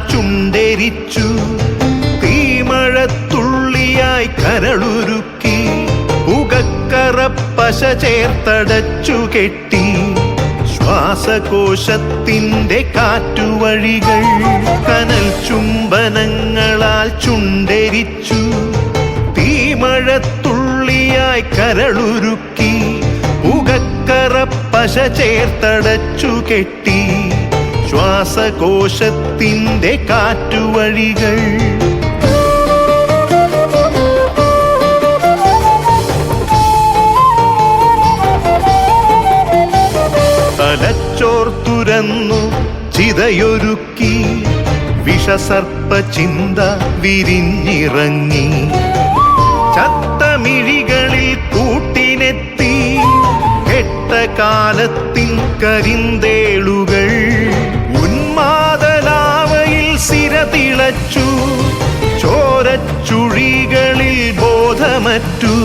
ചുണ്ടെരിച്ചു, തീമഴത്തുള്ളിയായി കരളുരുക്കി, പുകക്കറപ്പശ ചേർത്തടച്ചു കെട്ടി, ശ്വാസകോശത്തിൻ്റെ കാറ്റുവഴികൾ കനൽ ചുംബനങ്ങളാൽ ചുണ്ടെരിച്ചു, തീമഴത്തുള്ളിയായി കരളുരുക്കി, പുകക്കറപ്പശ ചേർത്തടച്ചു കെട്ടി, ശ്വാസകോശത്തിൻ്റെ കാറ്റുവഴികൾ. തലച്ചോർ തുരന്നു ചിതയൊരുക്കി, വിഷസർപ്പ ചിന്ത വിരിഞ്ഞിറങ്ങി, ചത്തമിഴികളിൽ കൂട്ടിനെത്തി, കെട്ട കാലത്തിൻ കരിന്തേളുകൾ, ഉന്മാദലാവയിൽ സിരതിളച്ചു, ചോരച്ചുഴികളിൽ ബോധമറ്റു,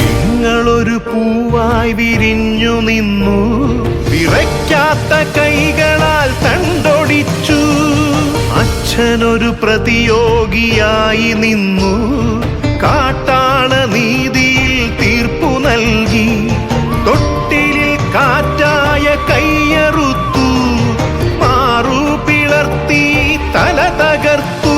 നിങ്ങളൊരു പൂവായി വിരിഞ്ഞു നിന്നു, വിറയ്ക്കാത്ത കൈകളാൽ തണ്ടൊടിച്ചു, അച്ഛനൊരു പ്രതിയോഗിയായി നിന്നു, കാട്ടാള നീതിയിൽ തീർപ്പു നൽകി, തൊട്ടിലിൽ കാറ്റായ കയ്യറുത്തു, മാറു പിളർത്തി തല തകർത്തു,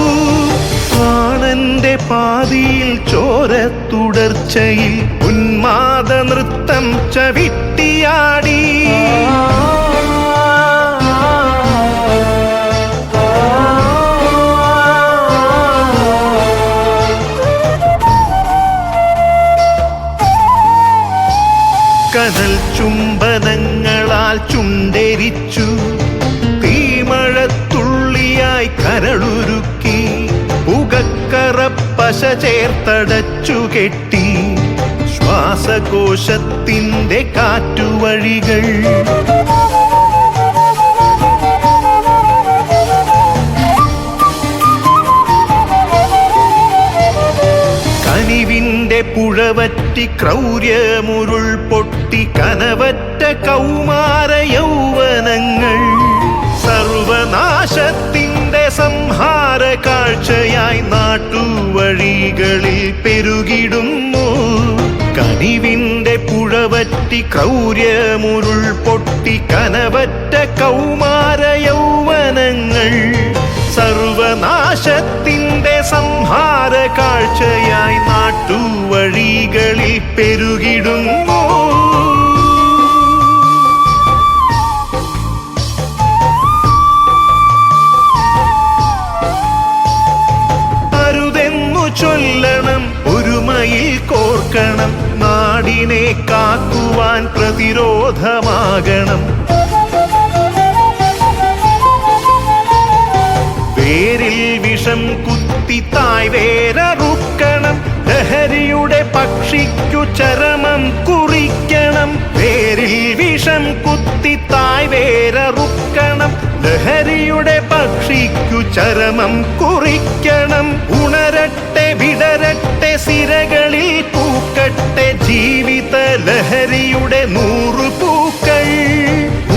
പ്രാണന്റെ പാതിയിൽ ചോരത്തുടർച്ചയിൽ ഉന്മാദ നൃത്തം ചവിട്ടിയാടി. കനൽ ചുംബനങ്ങളാൽ ചുണ്ടെരിച്ചു, തീമഴത്തുള്ളിയായി കരളുരുക്കി, പുകക്കറപ്പശ ചേർത്തടച്ചു കെട്ടി, ശ്വാസകോശത്തിൻ്റെ കാറ്റുവഴികൾ. കനിവിൻ്റെ പുഴവറ്റി ക്രൗര്യമുരുൾ പൊട്ടി, കനവറ്റ കൗമാര യൗവനങ്ങൾ, സർവനാശത്തിൻ്റെ സംഹാര കാഴ്ചയായി നാട്ടുവഴികളിൽ പെരുകിടുന്നു. കനിവിൻ്റെ പുഴവറ്റി ക്രൗര്യമുരുൾ പൊട്ടി, കനവറ്റ കൗമാര യൗവനങ്ങൾ, സർവനാശത്തിൻ്റെ സംഹാര കാഴ്ചയായി നാട്ടുവഴികളിൽ പെരുകിടുന്നു. അരുതെന്നു ചൊല്ലണം, ഒരുമയിൽ കോർക്കണം, നാടിനെ കാക്കുവാൻ പ്രതിരോധമാകണം. വേരിൽ വിഷം കുത്തി തായ് വേരറുക്കണം, ലഹരിയുടെ പക്ഷിക്കു ചരമം കുറിക്കണം. വേരിൽ വിഷം കുത്തി തായ് വേരറുക്കണം, ലഹരിയുടെ പക്ഷിക്കു ചരമം കുറിക്കണം. ഉണരട്ടെ വിടരട്ടെ സിരകളിൽ പൂക്കട്ടെ, ജീവിത ലഹരിയുടെ 100 പൂക്കൾ.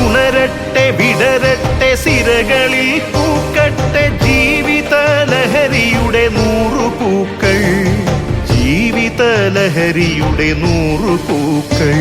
ഉണരട്ടെ വിടരട്ടെ സിരകളിൽ പൂക്കട്ടെ, ജീവിത ലഹരിയുടെ 100 പൂക്കൾ, ജീവിത ലഹരിയുടെ 100 പൂക്കൾ.